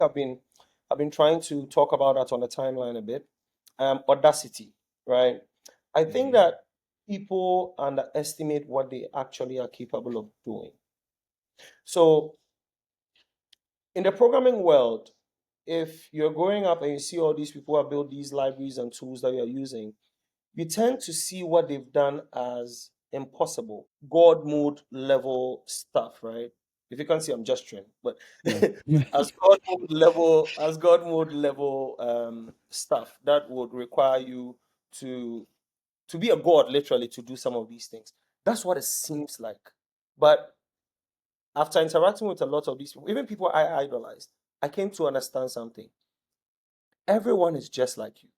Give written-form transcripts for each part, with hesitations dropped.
I've been I've been trying to talk about that on the timeline a bit. Audacity, right? I think Mhm. that people underestimate what they actually are capable of doing. So in the programming world, if you're growing up and you see all these people who have built these libraries and tools that you're using, you tend to see what they've done as impossible, God mode level stuff, right? If you can't see, I'm gesturing, but Yeah. as God mode level stuff that would require you to to be a god, literally, to do some of these things. That's what it seems like. But after interacting with a lot of these people, even people I idolized, I came to understand something. Everyone is just like you.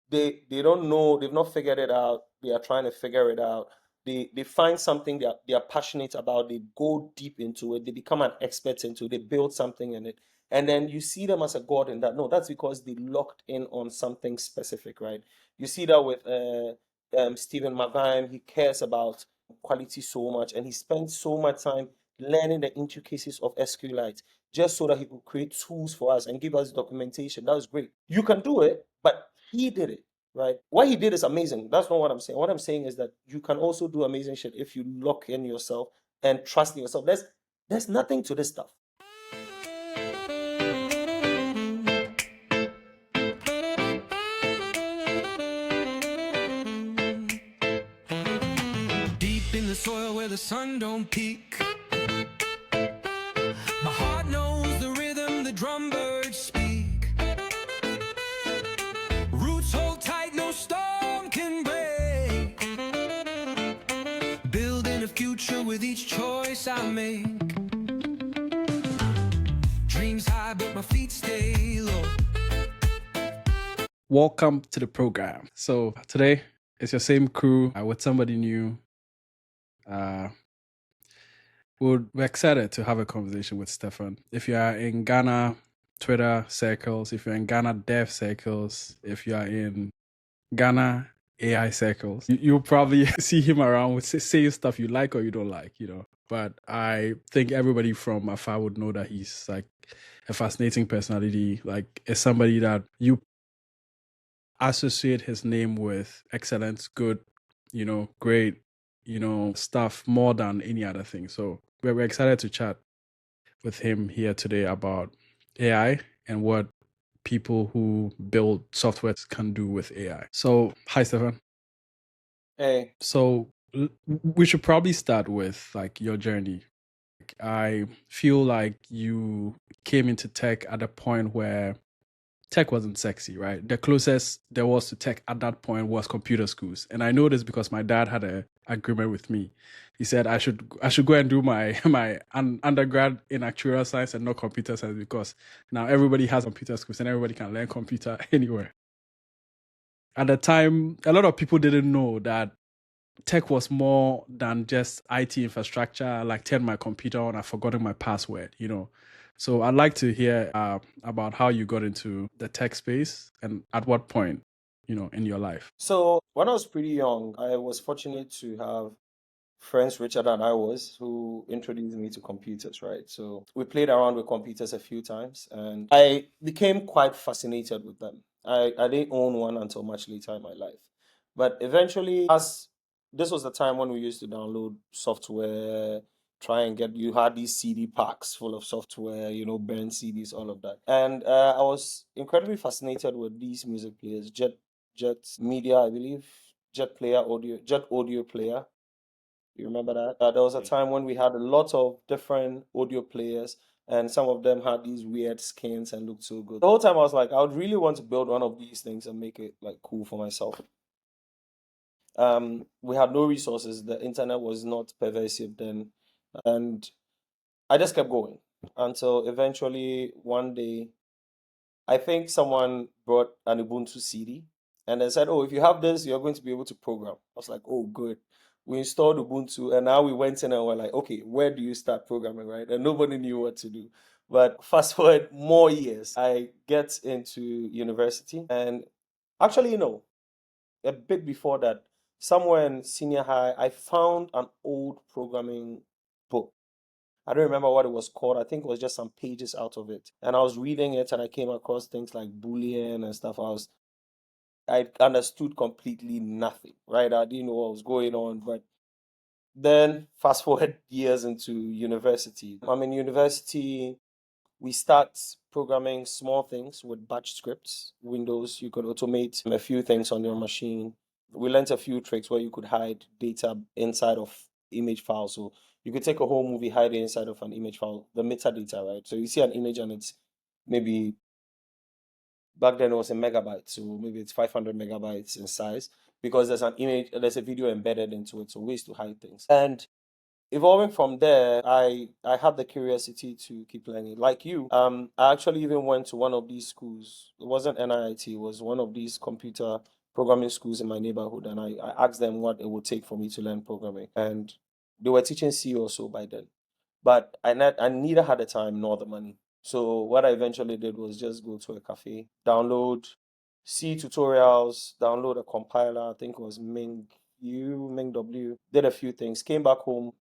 They don't know, they've not figured it out, they are trying to figure it out. They find something they are passionate about, they go deep into it, they become an expert into it, they build something in it, and then you see them as a god in that. No, that's because they locked in on something specific, right? You see that with Stephen Mavine. He cares about quality so much, and he spends so much time learning the intricacies of SQLite just so that he could create tools for us and give us documentation. That was great. You can do it, but he did it, right? What he did is amazing. That's not what I'm saying. What I'm saying is that you can also do amazing shit if you lock in yourself and trust in yourself. There's nothing to this stuff. Deep in the soil where the sun don't peak. My heart knows the rhythm the drum birds speak. Roots hold tight, no storm can break. Building a future with each choice I make. Dreams high, but my feet stay low. Welcome to the program. So today it's your same crew with somebody new. Uh, we're excited to have a conversation with Stefan. If you are in Ghana Twitter circles, if you're in Ghana dev circles, if you are in Ghana AI circles, you'll probably see him around with saying stuff you like or you don't like, But I think everybody from afar would know that he's like a fascinating personality, like is somebody that you associate his name with excellence, good, great, stuff more than any other thing. So we're excited to chat with him here today about AI and what people who build software can do with AI. So, hi, Stefan. Hey, So, we should probably start with like your journey. I feel like you came into tech at a point where tech wasn't sexy, right? The closest there was to tech at that point was computer schools. And I know this because my dad had a agreement with me. He said I should go and do my undergrad in actuarial science and not computer science because now everybody has computer schools and everybody can learn computer anywhere. At the time, a lot of people didn't know that tech was more than just IT infrastructure, like turn my computer on, I've forgotten my password. So I'd like to hear about how you got into the tech space and at what point, in your life. so when I was pretty young, I was fortunate to have friends richer than I was who introduced me to computers, right? So we played around with computers a few times and I became quite fascinated with them. I didn't own one until much later in my life. But eventually, as this was the time when we used to download software, try and get, you had these CD packs full of software, burn CDs, all of that. And I was incredibly fascinated with these music players, Jet Media, I believe, Jet Audio Player. You remember that? There was a time when we had a lot of different audio players, and some of them had these weird skins and looked so good. The whole time I was like, I would really want to build one of these things and make it like cool for myself. We had no resources. The internet was not pervasive then, and I just kept going until eventually one day, I think someone brought an Ubuntu CD and they said, "Oh, if you have this, you're going to be able to program." I was like, "Oh, good." We installed Ubuntu and now we went in and we're like, "Okay, where do you start programming?" Right? And nobody knew what to do. But fast forward more years, I get into university and actually, a bit before that, somewhere in senior high, I found an old programming book I don't remember what it was called. I think it was just some pages out of it. And I was reading it and I came across things like Boolean and stuff. I understood completely nothing, right? I didn't know what was going on. But then fast forward years into university. I'm in university, we start programming small things with batch scripts, Windows. You could automate a few things on your machine. We learned a few tricks where you could hide data inside of image files. So you could take a whole movie, hide it inside of an image file, the metadata, right? So you see an image and it's maybe back then it was a megabyte, so maybe it's 500 megabytes in size because there's an image, there's a video embedded into it. So ways to hide things. And evolving from there, I had the curiosity to keep learning. Like you, I actually even went to one of these schools. It wasn't NIT, it was one of these computer programming schools in my neighborhood, and I asked them what it would take for me to learn programming, and they were teaching C or so by then. But I neither had the time nor the money. So what I eventually did was just go to a cafe, download C tutorials, download a compiler. I think it was Ming U, Ming W. Did a few things. Came back home,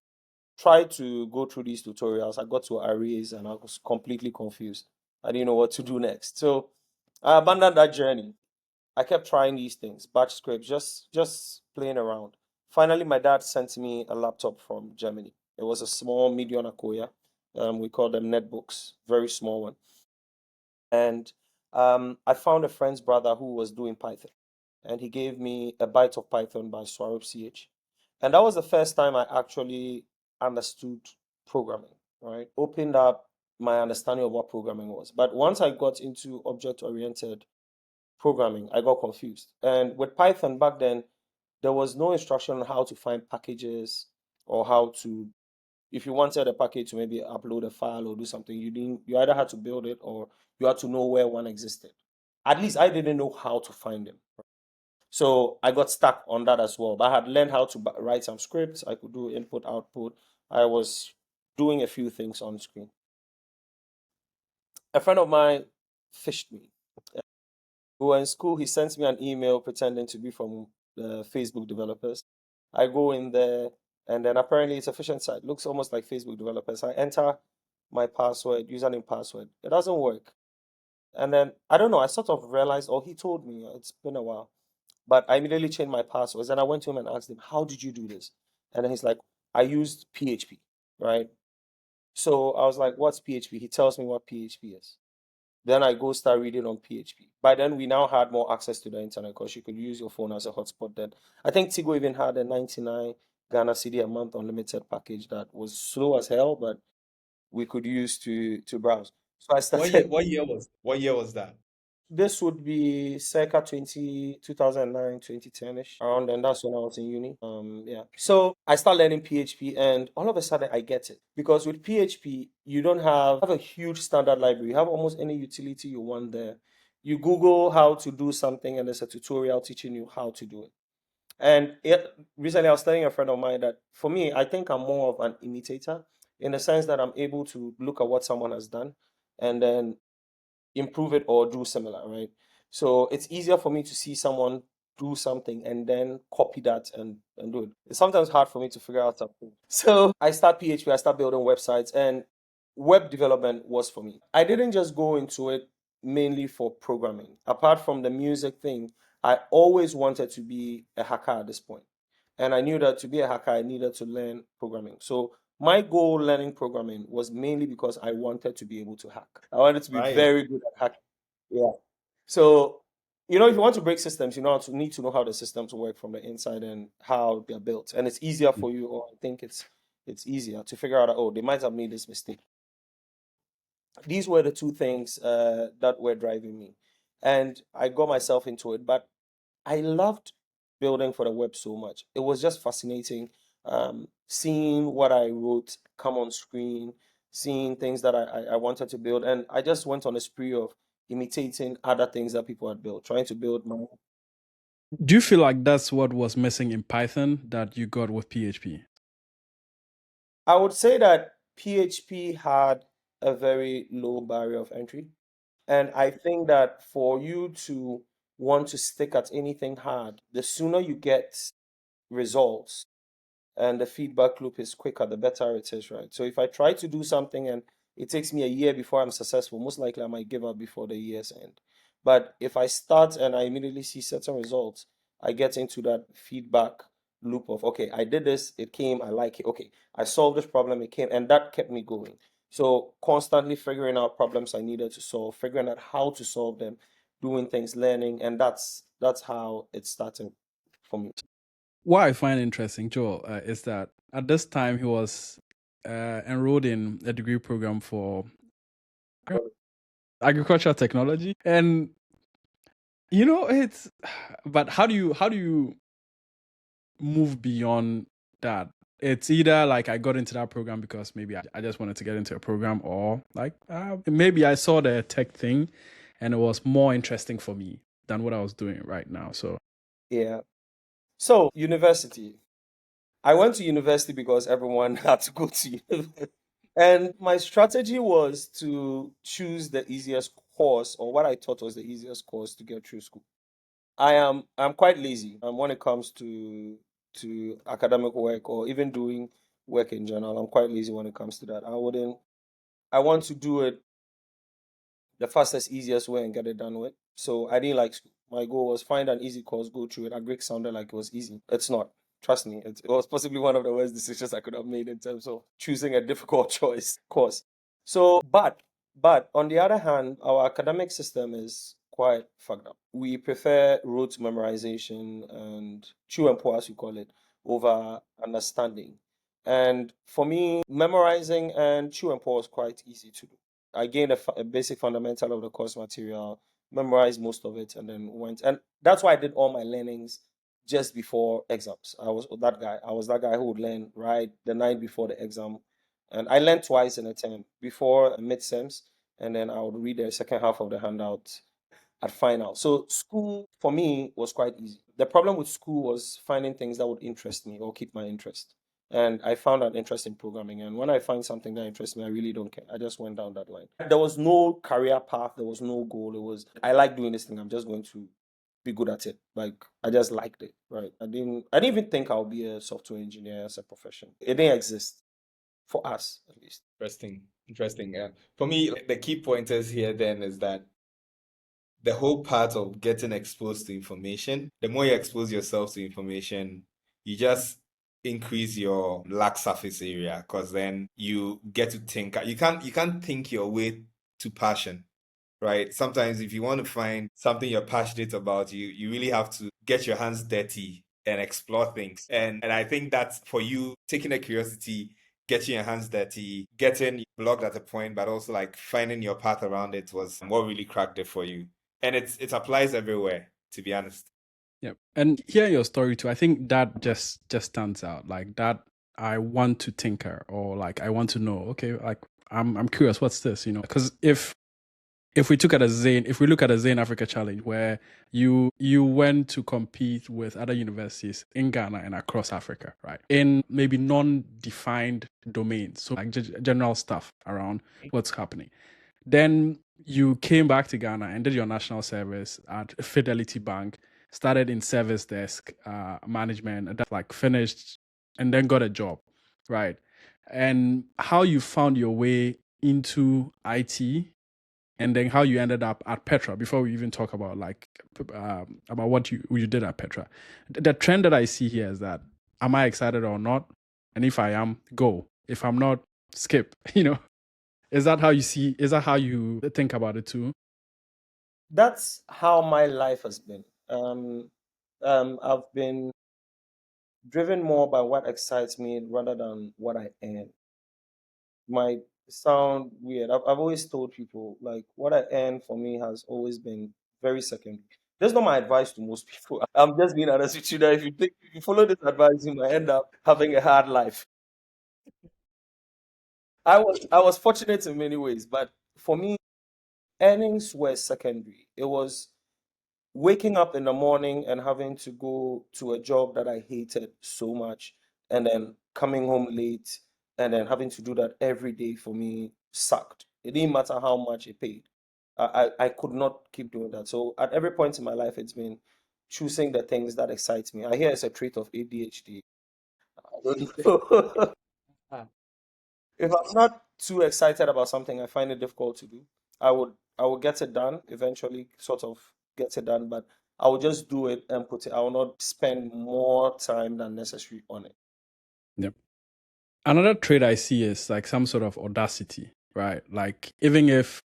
tried to go through these tutorials. I got to arrays and I was completely confused. I didn't know what to do next. So I abandoned that journey. I kept trying these things, batch scripts, just playing around. Finally, my dad sent me a laptop from Germany. It was a small Medion Akoya. We call them netbooks, very small one. And I found a friend's brother who was doing Python, and he gave me a bite of Python by Swarob CH. And that was the first time I actually understood programming, right? Opened up my understanding of what programming was. But once I got into object-oriented programming, I got confused. And with Python back then, there was no instruction on how to find packages or how to, if you wanted a package to maybe upload a file or do something, you either had to build it or you had to know where one existed. At least I didn't know how to find them. So I got stuck on that as well. But I had learned how to write some scripts. I could do input, output. I was doing a few things on screen. A friend of mine fished me. We were in school. He sent me an email pretending to be from the Facebook developers. I go in there, and then apparently it's a phishing site. Looks almost like Facebook developers. I enter my password, username, password. It doesn't work. And then I don't know. I sort of realized, or he told me, it's been a while. But I immediately changed my passwords and I went to him and asked him, how did you do this? And then he's like, I used PHP, right? So I was like, what's PHP? He tells me what PHP is. Then I go start reading on PHP. By then, we now had more access to the internet because you could use your phone as a hotspot then. I think Tigo even had a 99 Ghana cedi a month unlimited package that was slow as hell, but we could use to browse. So I What year? started. What year was that? This would be circa 2009, 2010-ish. Around then, that's when I was in uni. Yeah. So I start learning PHP and all of a sudden I get it. Because with PHP, you don't have a huge standard library. You have almost any utility you want there. You Google how to do something and there's a tutorial teaching you how to do it. Recently I was telling a friend of mine that for me, I think I'm more of an imitator in the sense that I'm able to look at what someone has done and then improve it or do similar, right? So it's easier for me to see someone do something and then copy that and do it. It's sometimes hard for me to figure out something. So I start PHP, I start building websites, and web development was for me. I didn't just go into it mainly for programming. Apart from the music thing, I always wanted to be a hacker at this point. And I knew that to be a hacker, I needed to learn programming. So my goal learning programming was mainly because I wanted to be able to hack. I wanted to be Right. very good at hacking. Yeah. So, if you want to break systems, need to know how the systems work from the inside and how they're built. And it's easier for you, or I think it's easier to figure out, oh, they might have made this mistake. These were the two things that were driving me. And I got myself into it. But I loved building for the web so much. It was just fascinating seeing what I wrote come on screen, seeing things that I wanted to build. And I just went on a spree of imitating other things that people had built, trying to build my own. Do you feel like that's what was missing in Python that you got with PHP? I would say that PHP had a very low barrier of entry. And I think that for you to want to stick at anything hard, the sooner you get results, and the feedback loop is quicker, the better it is, right? So if I try to do something and it takes me a year before I'm successful, most likely I might give up before the year's end. But if I start and I immediately see certain results, I get into that feedback loop of, okay, I did this, it came, I like it. Okay, I solved this problem, it came, and that kept me going. So constantly figuring out problems I needed to solve, figuring out how to solve them, doing things, learning, and that's how it started for me. What I find interesting, Joel, is that at this time he was enrolled in a degree program for agricultural technology, and it's. But how do you move beyond that? It's either like I got into that program because maybe I just wanted to get into a program, or like maybe I saw the tech thing, and it was more interesting for me than what I was doing right now. So Yeah. So university. I went to university because everyone had to go to university. And my strategy was to choose the easiest course, or what I thought was the easiest course to get through school. I'm quite lazy when it comes to academic work or even doing work in general. I'm quite lazy when it comes to that. I want to do it the fastest, easiest way and get it done with. So I didn't like school. My goal was find an easy course, go through it. Agric sounded like it was easy. It's not. Trust me, it was possibly one of the worst decisions I could have made in terms of choosing a difficult choice course. So, but on the other hand, our academic system is quite fucked up. We prefer rote memorization and chew and pour, as we call it, over understanding. And for me, memorizing and chew and pour is quite easy to do. I gained a basic fundamental of the course material, memorized most of it, and then went. And that's why I did all my learnings just before exams. I was that guy. I was that guy who would learn right the night before the exam. And I learned twice in a term before midterms, and then I would read the second half of the handout at final. So school for me was quite easy. The problem with school was finding things that would interest me or keep my interest. And I found an interest in programming. And when I find something that interests me, I really don't care. I just went down that line. There was no career path, there was no goal. It was, I like doing this thing. I'm just going to be good at it. Like I just liked it. Right. I didn't even think I'll be a software engineer as a profession. It didn't exist for us at least. Interesting. Interesting. For me, the key pointers here then is that the whole part of getting exposed to information, the more you expose yourself to information, you just increase your lack surface area because then you get to think. You can't think your way to passion, right? Sometimes if you want to find something you're passionate about, you really have to get your hands dirty and explore things. And I think that's for you, taking a curiosity, getting your hands dirty, getting blocked at a point, but also like finding your path around it was what really cracked it for you. And it applies everywhere, to be honest. yeah, and hearing your story too, I think that just stands out. Like that, I want to tinker, or like I want to know. Okay, like I'm curious. What's this? Because if we took at a Zane, if we look at a Zane Africa Challenge where you went to compete with other universities in Ghana and across Africa, right? In maybe non-defined domains, so like general stuff around what's happening. Then you came back to Ghana and did your national service at Fidelity Bank, started in service desk management, and that like finished, and then got a job, right? And how you found your way into IT, and then how you ended up at Petra before we even talk about like about what you did at Petra. The trend that I see here is that, am I excited or not? And if I am, go. If I'm not, skip. Is that how you see? Is that how you think about it too? That's how my life has been. I've been driven more by what excites me rather than what I earn. Might sound weird. I've always told people like what I earn for me has always been very secondary. That's not my advice to most people. I'm just being honest with you that if you follow this advice, you might end up having a hard life. I was fortunate in many ways, but for me, earnings were secondary. It was waking up in the morning and having to go to a job that I hated so much, and then coming home late, and then having to do that every day for me sucked. It didn't matter how much it paid. I could not keep doing that. So at every point in my life, it's been choosing the things that excite me. I hear it's a trait of ADHD. don't know. If I'm not too excited about something, I find it difficult to do. I would get it done eventually, sort of get it done, but I will just do it and put it. I will not spend more time than necessary on it. Yep. Another trait I see is like some sort of audacity, right? Like even if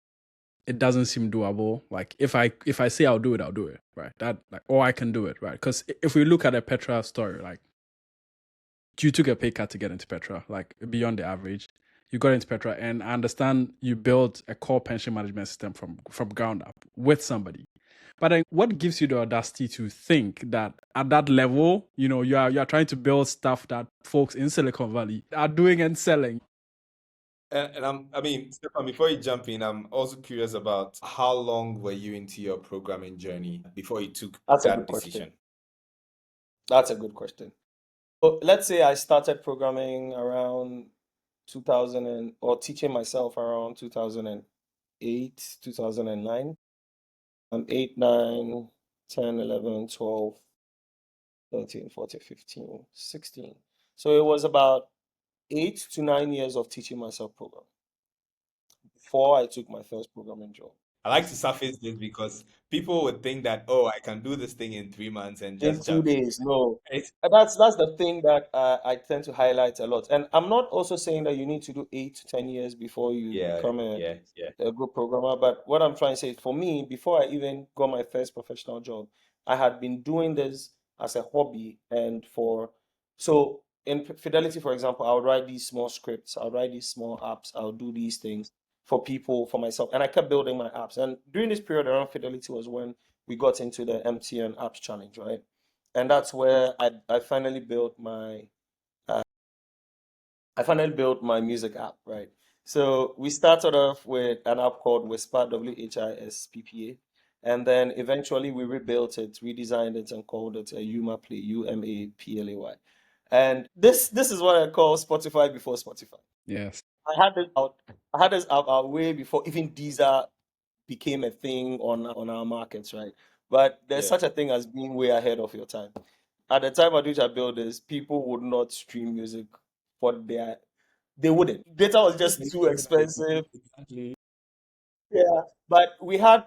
it doesn't seem doable, like if I say I'll do it, I'll do it, right? That like, or I can do it, right? Because if we look at a Petra story, like you took a pay cut to get into Petra, like beyond the average. You got into Petra, and I understand you built a core pension management system from ground up with somebody. But then what gives you the audacity to think that at that level, you are trying to build stuff that folks in Silicon Valley are doing and selling? And I mean, Stefan, before you jump in, I'm also curious about how long were you into your programming journey before you took That's a good that question. decision? That's a good question. So let's say I started programming around 2000 or teaching myself around 2008, 2009. 8, 9, 10, 11, 12, 13, 14, 15, 16. So it was about 8 to 9 years of teaching myself programming before I took my first programming job. I like to surface this because people would think that, oh, I can do this thing in 3 months and In just two jump in. days, no. Right? That's the thing that I tend to highlight a lot. And I'm not also saying that you need to do 8 to 10 years before you Yeah, become yeah, yeah. a good programmer. But what I'm trying to say, for me, before I even got my first professional job, I had been doing this as a hobby. And so in Fidelity, for example, I would write these small scripts, I'll write these small apps, I'll do these things for people, for myself. And I kept building my apps. And during this period around Fidelity was when we got into the MTN Apps Challenge, right? And that's where I finally built uh, my music app, right? So we started off with an app called Whisper, WHISPPA, and then eventually we rebuilt it, redesigned it, and called it a UMAPlay, UMAPLAY. And this is what I call Spotify before Spotify. Yes. I had this out way before even Deezer became a thing on our markets, right? But there's Yeah. such a thing as being way ahead of your time. At the time at which I built this, people would not stream music for they wouldn't. Data was just too expensive. Exactly. Yeah. But we had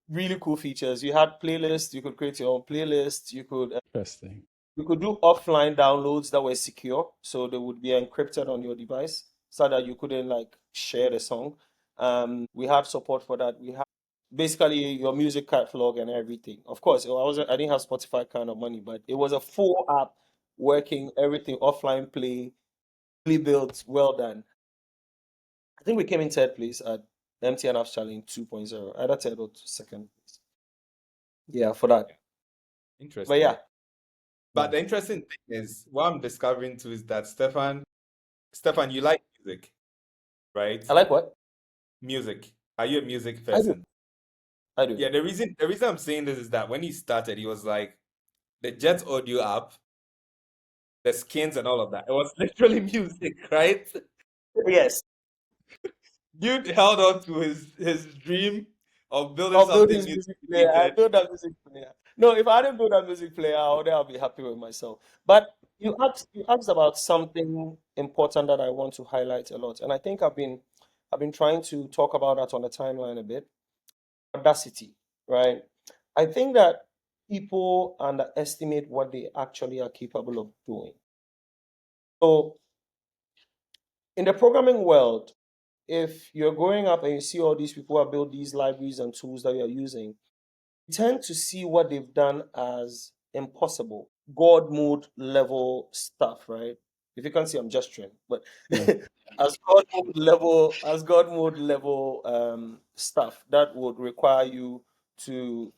really cool features. You had playlists, you could create your own playlist, Interesting. you could do offline downloads that were secure, so they would be encrypted on your device so that you couldn't like share the song. We had support for that. We had basically your music catalog and everything. Of course, I didn't have Spotify kind of money, but it was a full app working, everything offline play, really built, well done. I think we came in third place at MTN Apps Challenge 2.0, either third or second place. Yeah, for that. But Interesting. yeah, But the interesting thing is, what I'm discovering too is that Stefan, you like music, right? I like what? Music. Are you a music I do. person? I do. Yeah, the reason I'm saying this is that when he started, he was like the Jet Audio app, the skins and all of that. It was literally music, right? Yes. Dude held on to his dream of building I'll build something this music music player. I related. build that music player. No, if I didn't build that music player, I'll be happy with myself. But you asked about something important that I want to highlight a lot, and I think I've been trying to talk about that on the timeline a bit. Audacity, right? I think that people underestimate what they actually are capable of doing. So in the programming world, if you're growing up and you see all these people who have built these libraries and tools that you're using, tend to see what they've done as impossible, God mode level stuff, right? If you can see, I'm gesturing, but Yeah. as God mode level stuff that would require you to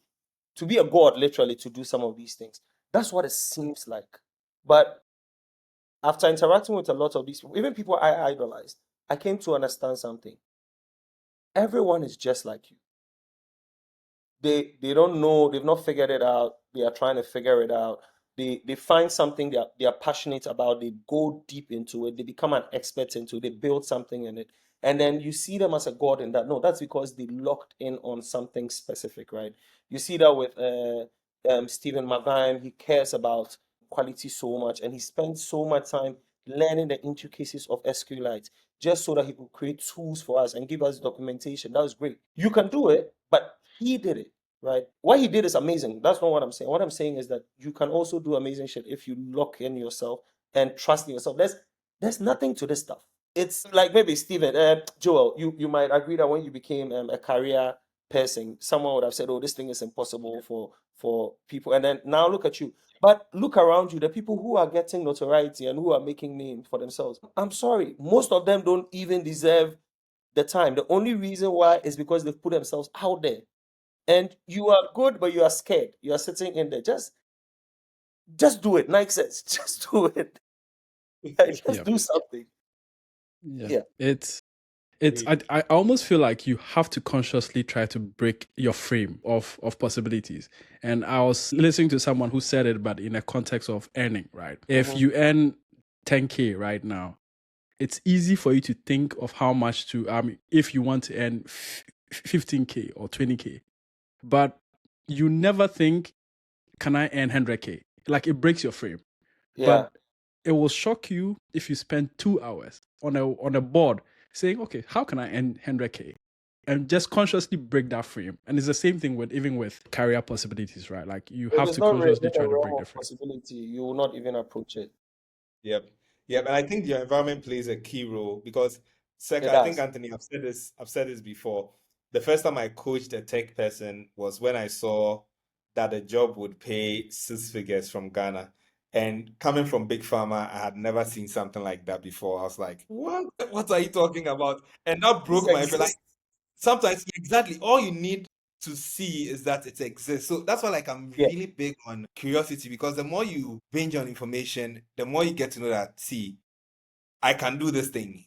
be a god, literally, to do some of these things. That's what it seems like. But after interacting with a lot of these people, even people I idolized, I came to understand something. Everyone is just like you. They don't know, they've not figured it out, they are trying to figure it out. They find something they are passionate about, they go deep into it, they become an expert into it, they build something in it, and then you see them as a god in that. No, that's because they locked in on something specific, right? You see that with Stephen Mavine. He cares about quality so much, and he spent so much time learning the intricacies of SQLite just so that he could create tools for us and give us documentation. That was great. You can do it, but he did it, right? What he did is amazing. That's not what I'm saying. What I'm saying is that you can also do amazing shit if you lock in yourself and trust in yourself. There's nothing to this stuff. It's like maybe Steven, Joel, you might agree that when you became a career person, someone would have said, "Oh, this thing is impossible for people," and then now look at you. But look around you, the people who are getting notoriety and who are making names for themselves. I'm sorry, most of them don't even deserve the time. The only reason why is because they've put themselves out there. And you are good, but you are scared. You are sitting in there. Just do it. Nike says, just do it. Just Yeah. do something. Yeah. Yeah. It's I almost feel like you have to consciously try to break your frame of possibilities. And I was listening to someone who said it, but in a context of earning, right? If Mhm. you earn 10K right now, it's easy for you to think of how much to if you want to earn 15K or 20K. But you never think, can I earn 100K? Like, it breaks your frame. Yeah. But it will shock you if you spend 2 hours on a board saying, okay, how can I earn 100K? And just consciously break that frame. And it's the same thing with career possibilities, right? Like, you If have it's to not consciously in the try to realm break the of frame. possibility, you will not even approach it. Yep. Yep. And I think your environment plays a key role because It second, I think does. Anthony, I've said this before. The first time I coached a tech person was when I saw that a job would pay 6 figures from Ghana. And coming from Big Pharma, I had never seen something like that before. I was like, what? What are you talking about? And that This broke my brain. Like exists. sometimes exactly all you need to see is that it exists. So that's why like I'm Yeah. really big on curiosity because the more you binge on information, the more you get to know that see, I can do this thing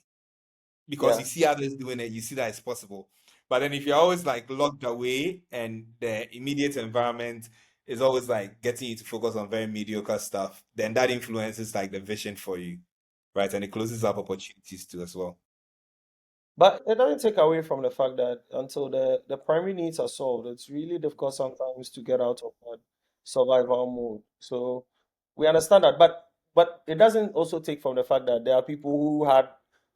because Yeah. you see others doing it, you see that it's possible. But then if you're always like locked away and the immediate environment is always like getting you to focus on very mediocre stuff, then that influences like the vision for you, right? And it closes up opportunities too as well. But it doesn't take away from the fact that until the primary needs are solved, it's really difficult sometimes to get out of that survival mode. So we understand that, but it doesn't also take from the fact that there are people who had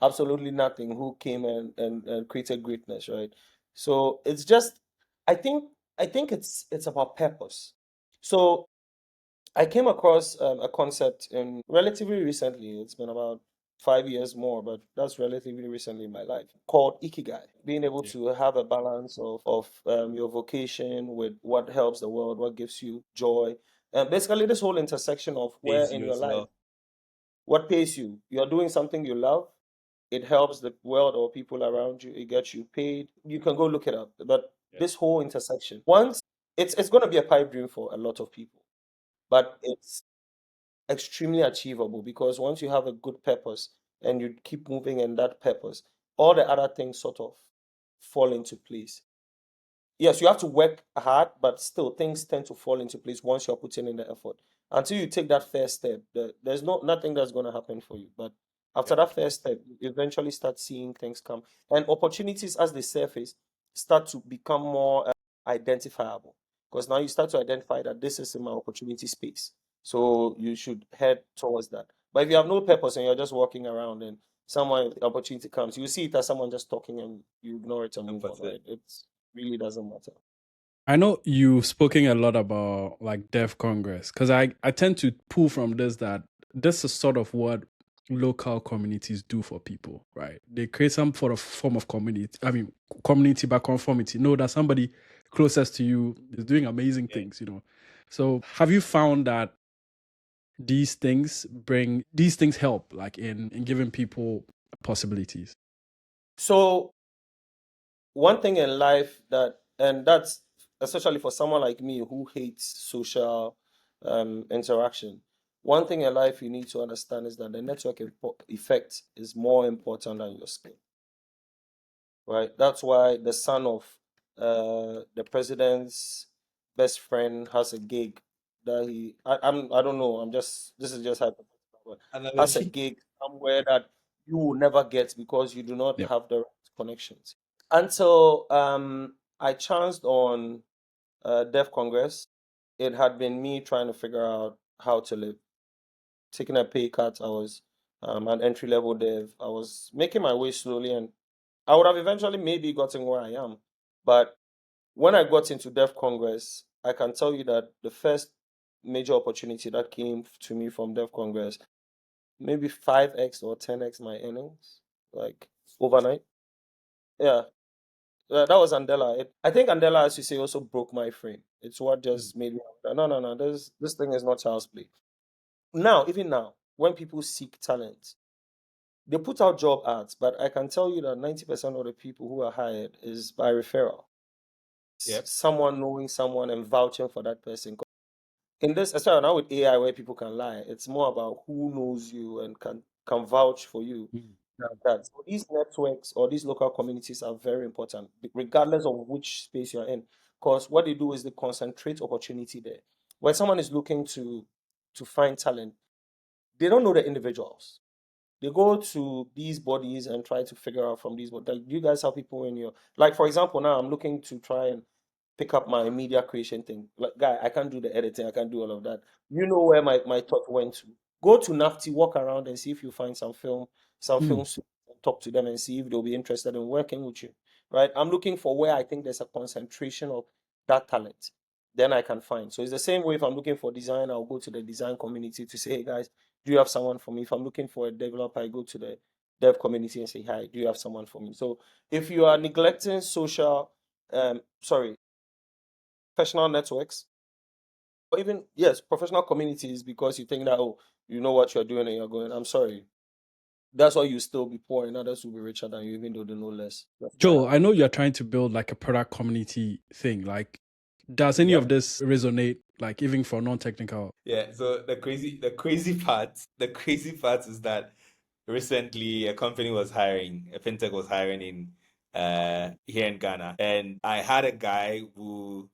absolutely nothing who came and created greatness, right? So it's just I think it's about purpose. So I came across a concept in relatively recently. It's been about 5 years more, but that's relatively recently in my life, called Ikigai. Being able Yeah. to have a balance of your vocation with what helps the world, what gives you joy. And basically, this whole intersection of where Pays in you your as life, well. what pays you. You're doing something you love, it helps the world or people around you, it gets you paid. You can go look it up. But Yeah. this whole intersection, once it's going to be a pipe dream for a lot of people, but it's extremely achievable because once you have a good purpose and you keep moving in that purpose, all the other things sort of fall into place. Yes, you have to work hard, but still things tend to fall into place once you're putting in the effort. Until you take that first step, there's nothing that's going to happen for you. But after Yep. that first step, you eventually start seeing things come and opportunities as they surface start to become more identifiable because now you start to identify that this is in my opportunity space. So you should head towards that. But if you have no purpose and you're just walking around and someone opportunity comes, you see it as someone just talking and you ignore it and move on, That's it. right? It's really doesn't matter. I know you've spoken a lot about like Deaf Congress because I tend to pull from this that this is sort of what local communities do for people, right? They create some sort of form of community. I mean, community by conformity. Know that somebody closest to you is doing amazing Yeah. things, So have you found that these things help like in giving people possibilities? So one thing in life and that's especially for someone like me who hates social interaction. One thing in life you need to understand is that the network effect is more important than your skill, right? That's why the son of the president's best friend has a gig that I don't know. This is just hypothetical, but has a Analogy. gig somewhere that you will never get because you do not Yep. have the right connections. Until I chanced on Deaf Congress, it had been me trying to figure out how to live. taking a pay cut. I was an entry level dev. I was making my way slowly, and I would have eventually maybe gotten where I am. But when I got into Dev Congress, I can tell you that the first major opportunity that came to me from Dev Congress, maybe 5x or 10x my earnings, like overnight. Yeah, that was Andela. I think Andela, as you say, also broke my frame. It's what just made me, no, no, no, this thing is not child's play. Now, even now, when people seek talent, they put out job ads, but I can tell you that 90% of the people who are hired is by referral. Yep. Someone knowing someone and vouching for that person. In this, especially now with AI where people can lie, it's more about who knows you and can vouch for you. Like that. So these networks or these local communities are very important, regardless of which space you're in. Because what they do is they concentrate opportunity there. When someone is looking to find talent, they don't know the individuals. They go to these bodies and try to figure out from these. But like, you guys have people in your, like, for example, now I'm looking to try and pick up my media creation thing. Like, guy, I can't do the editing, I can't do all of that. You know where my thought went to. Go to Nafti, walk around and see if you find some films, talk to them and see if they'll be interested in working with you. Right? I'm looking for where I think there's a concentration of that talent. Then I can find. So it's the same way if I'm looking for design, I'll go to the design community to say, hey guys, do you have someone for me? If I'm looking for a developer, I go to the dev community and say, hi, do you have someone for me? So if you are neglecting professional networks, or even, yes, professional communities because you think that, oh, you know what you're doing and you're going, I'm sorry. That's why you still be poor and others will be richer than you, even though they know less. That's what Joel, I know you're trying to build like a product community thing. Like, does any of Yep. this resonate, like even for non-technical? Yeah, so the crazy part is that recently a company was hiring, a fintech was hiring in here in Ghana, and I had a guy who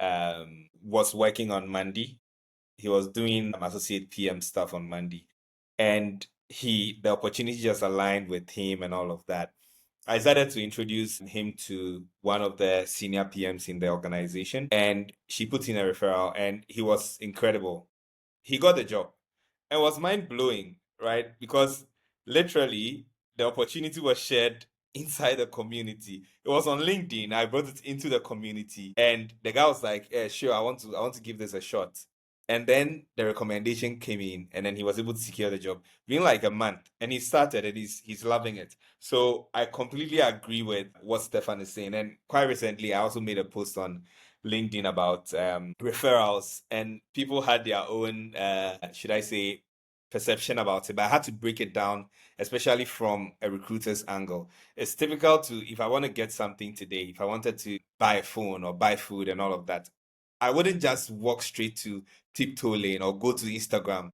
was working on Monday. He was doing associate PM stuff on Monday, and the opportunity just aligned with him and all of that. I started to introduce him to one of the senior PMs in the organization, and she put in a referral, and he was incredible. He got the job, and it was mind blowing, right? Because literally the opportunity was shared inside the community. It was on LinkedIn. I brought it into the community, and the guy was like, "Yeah, sure, I want to give this a shot." And then the recommendation came in, and then he was able to secure the job within like a month. And he started, and he's loving it. So I completely agree with what Stefan is saying. And quite recently, I also made a post on LinkedIn about referrals, and people had their own, should I say, perception about it. But I had to break it down, especially from a recruiter's angle. It's typical to, if I want to get something today, if I wanted to buy a phone or buy food and all of that, I wouldn't just walk straight to Tiptoe Lane or go to Instagram.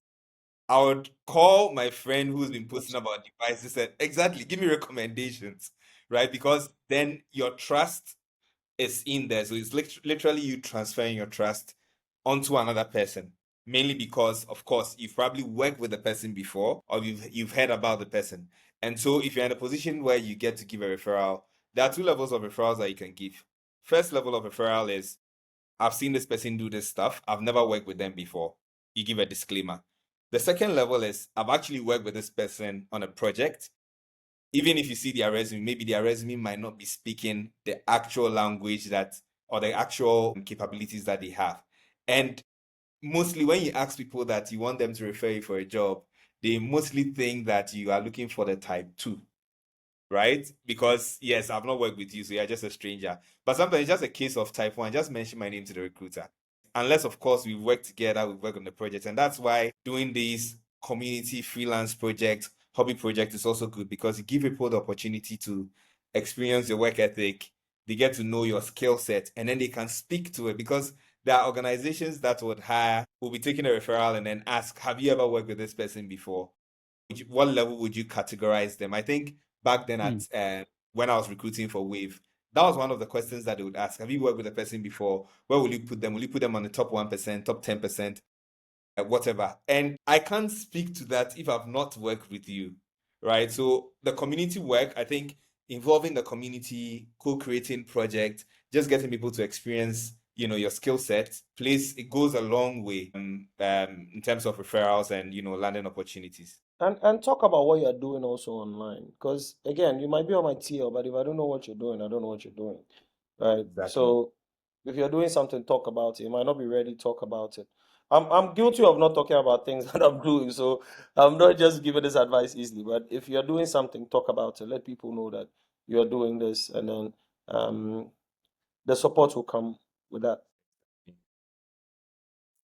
I would call my friend who's been posting about devices and exactly give me recommendations, right? Because then your trust is in there. So it's literally you transferring your trust onto another person. Mainly because, of course, you've probably worked with the person before or you've heard about the person. And so if you're in a position where you get to give a referral, there are two levels of referrals that you can give. First level of referral is I've seen this person do this stuff. I've never worked with them before. You give a disclaimer. The second level is I've actually worked with this person on a project. Even if you see their resume, maybe their resume might not be speaking the actual language or the actual capabilities that they have. And mostly when you ask people that you want them to refer you for a job, they mostly think that you are looking for the type 2, right? Because yes, I've not worked with you, so you're just a stranger. But sometimes it's just a case of type 1, just mention my name to the recruiter. Unless, of course, we've worked together, we've worked on the project. And that's why doing these community freelance projects, hobby projects is also good because you give people the opportunity to experience your work ethic. They get to know your skill set and then they can speak to it because there are organizations that will be taking a referral and then ask, have you ever worked with this person before? What level would you categorize them? I think back then when I was recruiting for Wave, that was one of the questions that they would ask. Have you worked with a person before? Where will you put them? Will you put them on the top 1%, top 10%, whatever? And I can't speak to that if I've not worked with you, right? So the community work, I think involving the community, co-creating projects, just getting people to experience your skill set, it goes a long way in terms of referrals and landing opportunities. And talk about what you're doing also online. Because again, you might be on my TL, but if I don't know what you're doing, I don't know what you're doing. Right? Exactly. So if you're doing something, talk about it. You might not be ready, talk about it. I'm guilty of not talking about things that I'm doing, so I'm not just giving this advice easily. But if you're doing something, talk about it. Let people know that you're doing this, and then the support will come with that.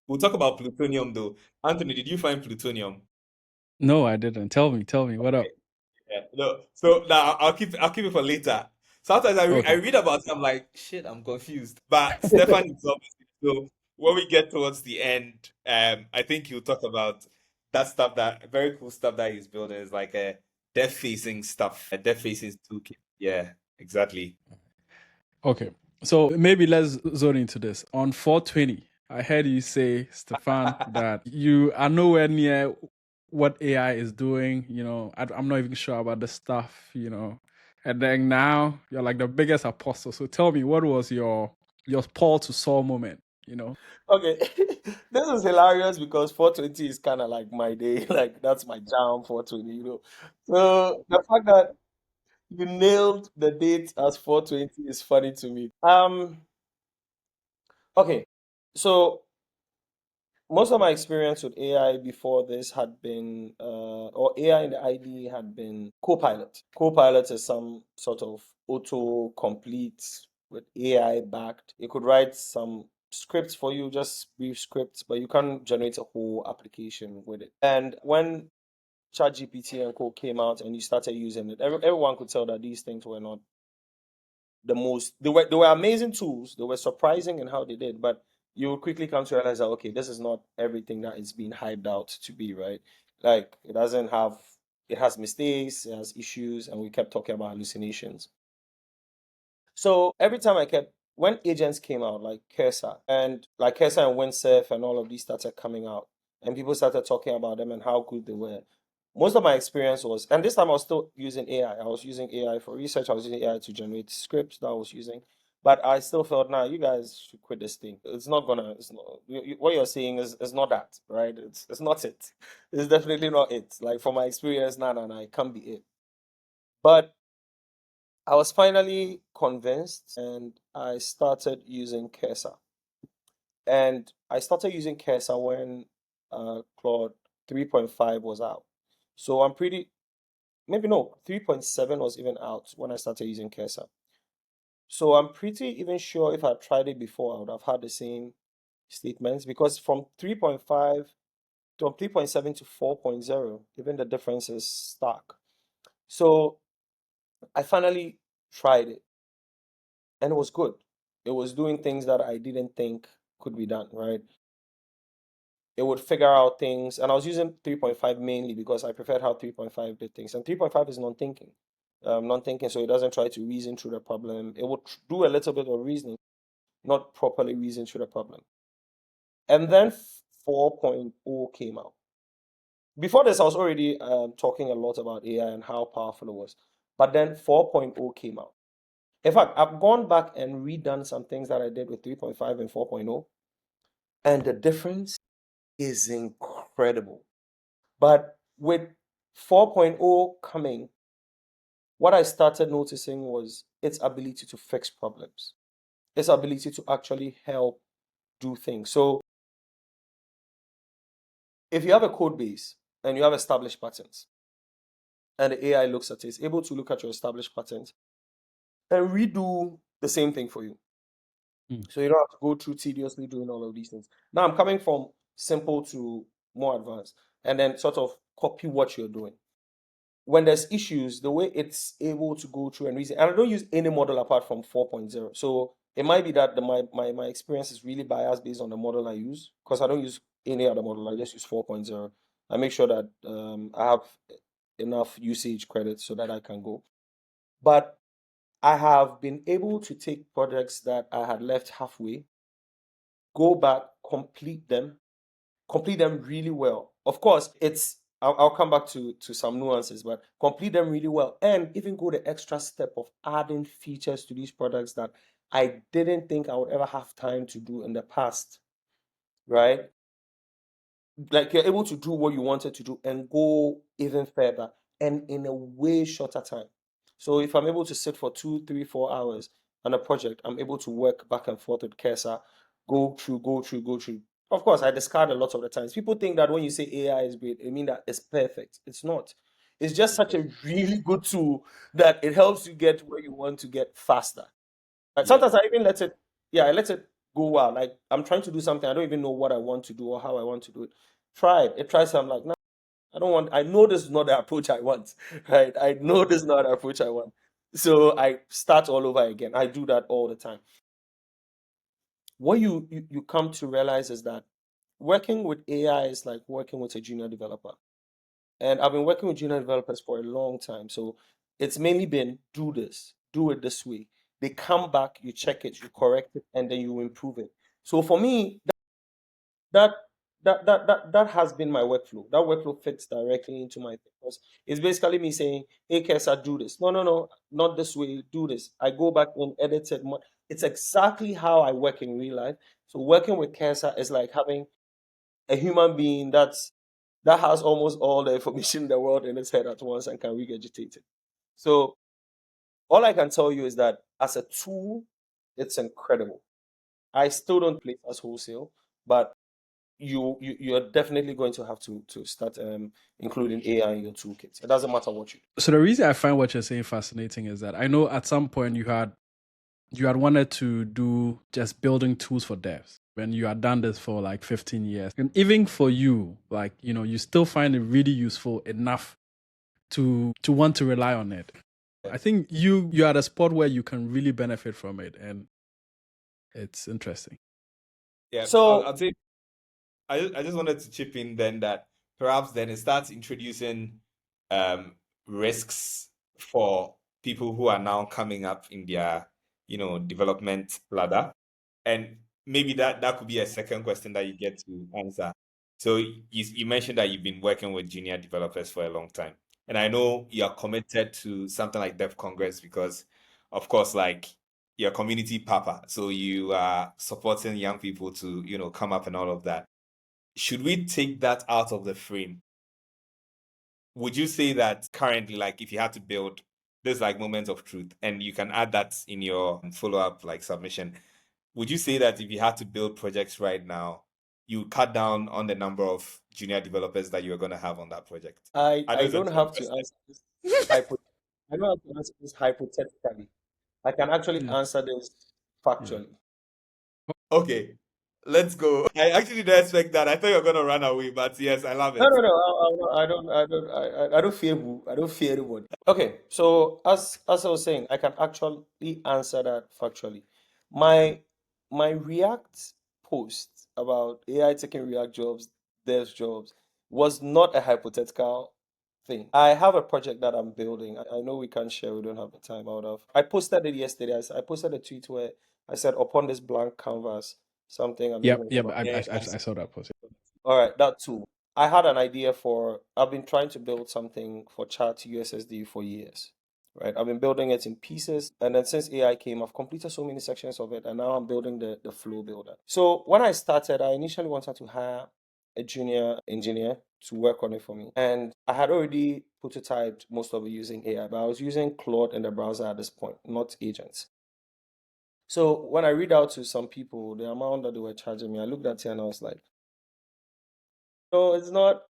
We'll talk about plutonium though. Anthony, did you find plutonium? No, I didn't. Tell me, what up? Yeah, no. So now I'll keep it for later. Sometimes I Okay. read about it, I'm like, shit, I'm confused. But Stefan is obviously so when we get towards the end, I think he'll talk about that stuff, that very cool stuff that he's building is like a dev facing stuff, a dev facing toolkit. Yeah, exactly. Okay. So maybe let's zone into this. On 420, I heard you say, Stefan, that you are nowhere near what AI is doing. I'm not even sure about the stuff. And then now you're like the biggest apostle. So tell me, what was your Paul to Saul moment? Okay, this is hilarious because 420 is kind of like my day, like that's my jam, 420. So the fact that you nailed the date as 420 is funny to me. Okay, so most of my experience with AI before this had been, or AI in the ID had been Copilot. Copilot is some sort of auto-complete with AI backed. It could write some scripts for you, just brief scripts, but you can generate a whole application with it. And when ChatGPT and Co came out and you started using it, everyone could tell that these things were not the most. They were amazing tools. They were surprising in how they did, but you will quickly come to realize that okay, this is not everything that it's being hyped out to be, right? Like it has mistakes, it has issues, and we kept talking about hallucinations. So every time when agents came out, like Cursor and Windsurf and all of these started coming out, and people started talking about them and how good they were. Most of my experience was, and this time I was still using AI. I was using AI for research. I was using AI to generate scripts that I was using, but I still felt, nah, you guys should quit this thing. It's not gonna. It's not, what you're saying is not that, right? It's not it. It's definitely not it. Like from my experience, nah, it can't be it. But I was finally convinced and I started using Cursor. And I started using Cursor when Claude 3.5 was out. So maybe no, 3.7 was even out when I started using Cursor. So I'm pretty even sure if I tried it before, I would have had the same statements because from 3.7 to 4.0, even the difference is stark. So I finally tried it and it was good. It was doing things that I didn't think could be done, right? It would figure out things, and I was using 3.5 mainly because I preferred how 3.5 did things. And 3.5 is non-thinking, so it doesn't try to reason through the problem. It would do a little bit of reasoning, not properly reason through the problem. And then 4.0 came out. Before this, I was already talking a lot about AI and how powerful it was. But then 4.0 came out. In fact, I've gone back and redone some things that I did with 3.5 and 4.0, and the difference is incredible. But with 4.0 coming, what I started noticing was its ability to fix problems, its ability to actually help do things. So if you have a code base and you have established patterns, and the AI looks at it, it's able to look at your established patterns and redo the same thing for you. So you don't have to go through tediously doing all of these things. Now I'm coming from simple to more advanced, and then sort of copy what you're doing. When there's issues, the way it's able to go through and reason, and I don't use any model apart from 4.0. So it might be that my experience is really biased based on the model I use, because I don't use any other model. I just use 4.0. I make sure that I have enough usage credits so that I can go. But I have been able to take projects that I had left halfway, go back, complete them really well. Of course, I'll come back to some nuances, but complete them really well and even go the extra step of adding features to these products that I didn't think I would ever have time to do in the past, right? Like you're able to do what you wanted to do and go even further and in a way shorter time. So if I'm able to sit for 2, 3, 4 hours on a project, I'm able to work back and forth with Kesa, go through. Of course, I discard a lot of the times. People think that when you say AI is great, I mean that it's perfect. It's not. It's just such a really good tool that it helps you get where you want to get faster. Yeah. Sometimes I even let it, yeah, I let it go wild. Like I'm trying to do something, I don't even know what I want to do or how I want to do it. Try it. It tries. I'm like, no, I don't want. I know this is not the approach I want. Right? I know this is not the approach I want. So I start all over again. I do that all the time. What you come to realize is that working with AI is like working with a junior developer. And I've been working with junior developers for a long time. So it's mainly been do this, do it this way. They come back, you check it, you correct it, and then you improve it. So for me, that that has been my workflow. That workflow fits directly into my thing. Because it's basically me saying, hey Kesa, do this. No, no, no, not this way, do this. I go back and edit it. It's exactly how I work in real life. So working with Kesa is like having a human being that has almost all the information in the world in its head at once and can regurgitate it. So all I can tell you is that as a tool, it's incredible. I still don't play as wholesale, but you're definitely going to have to start including AI in your toolkit. It doesn't matter what you do. So the reason I find what you're saying fascinating is that I know at some point you had wanted to do just building tools for devs when you had done this for like 15 years. And even for you, like, you still find it really useful enough to want to rely on it. I think you're at a spot where you can really benefit from it, and it's interesting. Yeah, So I'll say I just wanted to chip in then that perhaps then it starts introducing risks for people who are now coming up in their, development ladder. And maybe that could be a second question that you get to answer. So you mentioned that you've been working with junior developers for a long time. And I know you're committed to something like Dev Congress because, of course, like you're community papa. So you are supporting young people to, come up and all of that. Should we take that out of the frame? Would you say that currently, like if you had to build this like moments of truth and you can add that in your follow-up like submission, would you say that if you had to build projects right now, you cut down on the number of junior developers that you're going to have on that project? I know I it's a don't tough have to question. answer this hypo, I don't have to answer this hypothetically. I can actually Yeah. answer this Yeah. factually. Okay, let's go. I actually didn't expect that. I thought you were going to run away, but yes, I love No, it. no, no. I don't fear who. I don't fear anybody. Okay, so as I was saying, I can actually answer that factually. My my React post about AI taking React jobs, devs jobs, was not a hypothetical thing. I have a project that I'm building. I know we can't share. We don't have the time. I posted it yesterday. I posted a tweet where I said, upon this blank canvas, something Yep. amazing is Yep. about. I saw that post. All right, that too. I had an idea for, I've been trying to build something for chat USSD for years, right? I've been building it in pieces. And then since AI came, I've completed so many sections of it. And now I'm building the flow builder. So when I started, I initially wanted to hire a junior engineer to work on it for me. And I had already prototyped most of it using AI, but I was using Claude in the browser at this point, not agents. So when I read out to some people, the amount that they were charging me, I looked at it and I was like, no, it's not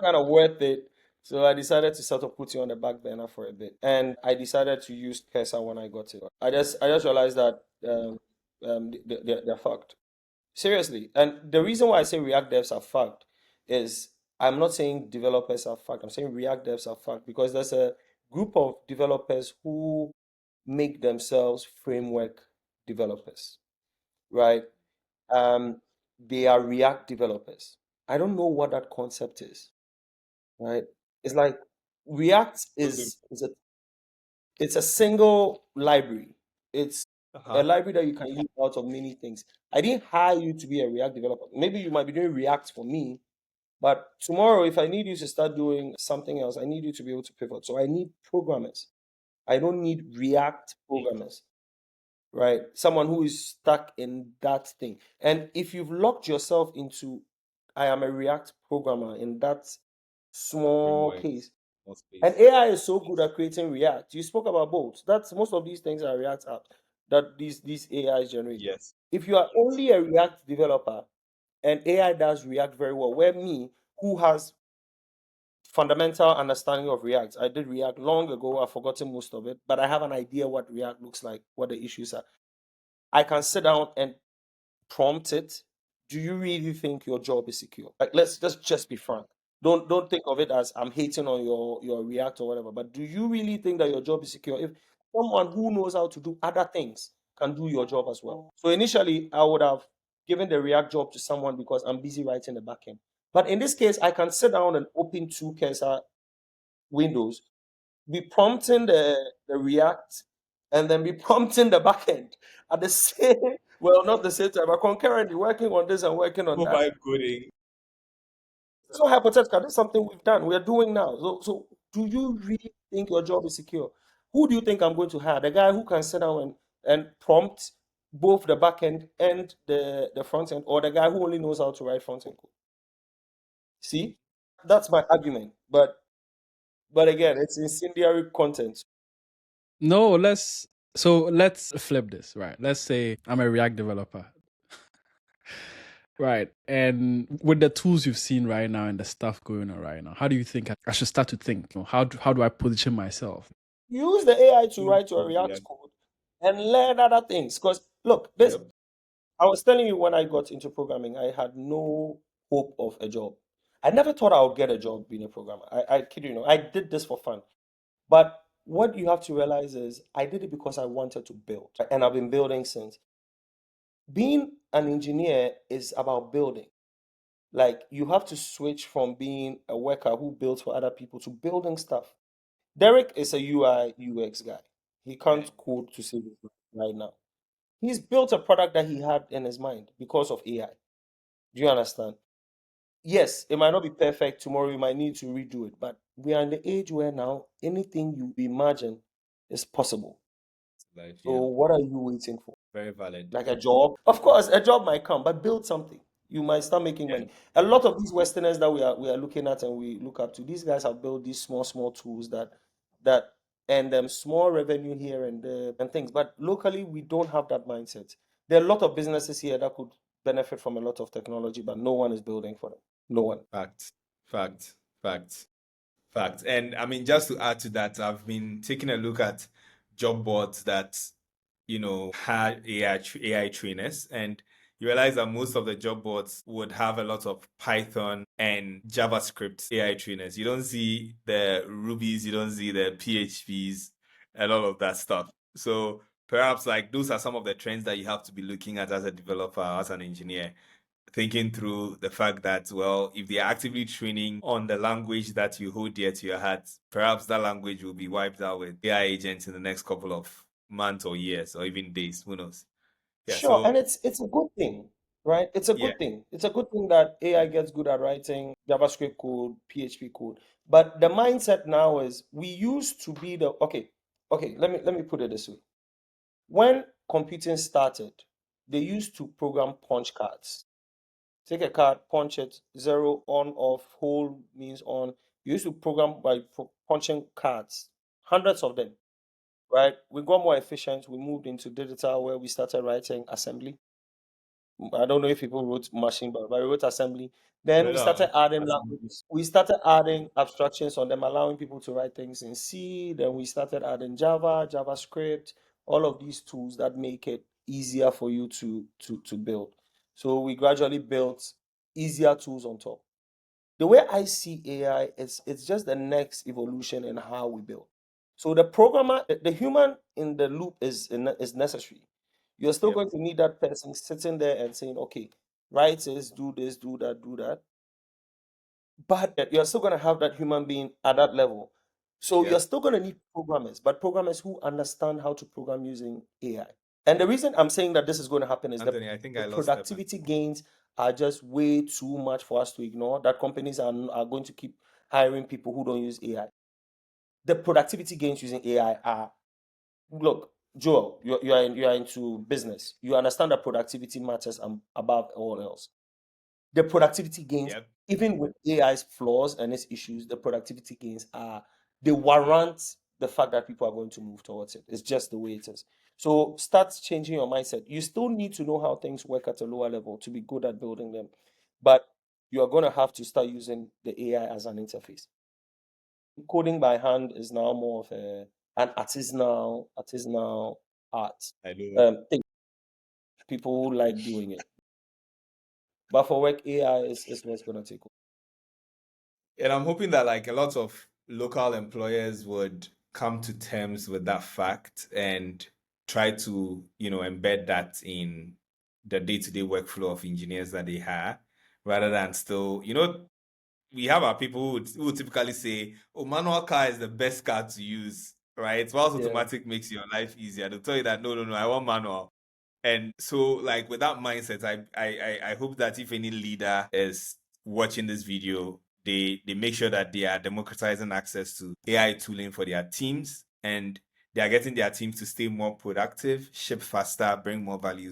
kind of worth it. So I decided to sort of put you on the back burner for a bit, and I decided to use Pesa when I got it. I just realized that they're fucked. Seriously, and the reason why I say React devs are fucked is I'm not saying developers are fucked. I'm saying React devs are fucked because there's a group of developers who make themselves framework developers, right? Um, they are React developers. I don't know what that concept is, right? It's like React it's a single library. It's a Uh-huh. library that you can use out of many things. I didn't hire you to be a React developer. Maybe you might be doing React for me, but tomorrow if I need you to start doing something else, I need you to be able to pivot. So I need programmers. I don't need React programmers, right? Someone who is stuck in that thing. And if you've locked yourself into, I am a React programmer in that small Framework case, or and space. AI is so good at creating React. You spoke about both. That's most of these things are React apps that these AIs generate. Yes. If you are only a React developer and AI does React very well, where me, who has fundamental understanding of React, I did React long ago, I've forgotten most of it, but I have an idea what React looks like, what the issues are. I can sit down and prompt it. Do you really think your job is secure? Like, let's just be frank. Don't think of it as I'm hating on your React or whatever. But do you really think that your job is secure if someone who knows how to do other things can do your job as well? So initially, I would have given the React job to someone because I'm busy writing the backend. But in this case, I can sit down and open two cursor windows, be prompting the React, and then be prompting the backend at the same, well, not the same time, but concurrently working on this and working on that. Mobile coding. It's not hypothetical. This is something we've done. We are doing now. So do you really think your job is secure? Who do you think I'm going to hire? The guy who can sit down and prompt both the backend and the front end, or the guy who only knows how to write front end code? See, that's my argument. But again, it's incendiary content. No, let's flip this, right? Let's say I'm a React developer. Right. And with the tools you've seen right now and the stuff going on right now, how do you think I should start to think? How do I position myself? Use the AI to Use write your React React. code and learn other things. Because look, this Yep. I was telling you when I got into programming, I had no hope of a job. I never thought I would get a job being a programmer. I kid you not. I did this for fun. But what you have to realize is I did it because I wanted to build. And I've been building since. Being an engineer is about building. Like you have to switch from being a worker who builds for other people to building stuff. Derek is a UI UX guy. He can't code to save his life right now. He's built a product that he had in his mind because of AI. Do you understand? Yes, it might not be perfect. Tomorrow you might need to redo it, but we are in the age where now anything you imagine is possible. Life. So Yeah. what are you waiting for? Very valid. Like a job? Of course, a job might come, but build something. You might start making Yeah. money. A lot of these Westerners that we are looking at and we look up to, these guys have built these small tools that and them small revenue here and there and things. But locally, we don't have that mindset. There are a lot of businesses here that could benefit from a lot of technology, but no one is building for them. No one. Fact. Fact. Fact. Fact. And I mean, just to add to that, I've been taking a look at job boards that, had AI trainers, and you realize that most of the job boards would have a lot of Python and JavaScript AI trainers. You don't see the Rubies, you don't see the PHPs, and all of that stuff. So perhaps like those are some of the trends that you have to be looking at as a developer, as an engineer, thinking through the fact that, well, if they're actively training on the language that you hold dear to your heart, perhaps that language will be wiped out with AI agents in the next couple of months or years or even days. Who knows? Yeah. Sure, and So, it's a good thing, right? It's a yeah. good thing. It's a good thing that AI gets good at writing JavaScript code, PHP code. But the mindset now is we used to be the okay, let me put it this way. When computing started, they used to program punch cards. Take a card, punch it, zero, on, off, whole means on. You used to program by punching cards, hundreds of them, right? We got more efficient. We moved into digital where we started writing assembly. I don't know if people wrote machine, but we wrote assembly. Then No, we no. started adding Assembly. languages. We started adding abstractions on them, allowing people to write things in C. Then we started adding Java, JavaScript, all of these tools that make it easier for you to build. So we gradually built easier tools on top. The way I see AI is it's just the next evolution in how we build. So the programmer, the human in the loop is necessary. You're still Yep. going to need that person sitting there and saying, okay, write this, do this, do that, do that. But you're still going to have that human being at that level. So you're Yep. still going to need programmers, but programmers who understand how to program using AI. And the reason I'm saying that this is going to happen is that Anthony, I think the I lost Stefan. productivity gains are just way too much for us to ignore. That companies are going to keep hiring people who don't use AI. The productivity gains using AI are, look, Joel, you are into business. You understand that productivity matters above all else. The productivity gains, Yep. even with AI's flaws and its issues, the productivity gains they warrant the fact that people are going to move towards it. It's just the way it is. So start changing your mindset. You still need to know how things work at a lower level to be good at building them, but you are going to have to start using the AI as an interface. Coding by hand is now more of an artisanal art I know. thing. People like doing it, but for work, AI is what's going to take over. And I'm hoping that like a lot of local employers would come to terms with that fact and try to, embed that in the day-to-day workflow of engineers that they hire, rather than still, we have our people who typically say, oh, manual car is the best car to use, right? Whilst Yeah, automatic makes your life easier. They'll tell you that, no, no, no, I want manual. And so, like with that mindset, I hope that if any leader is watching this video, they make sure that they are democratizing access to AI tooling for their teams, and they are getting their teams to stay more productive, ship faster, bring more value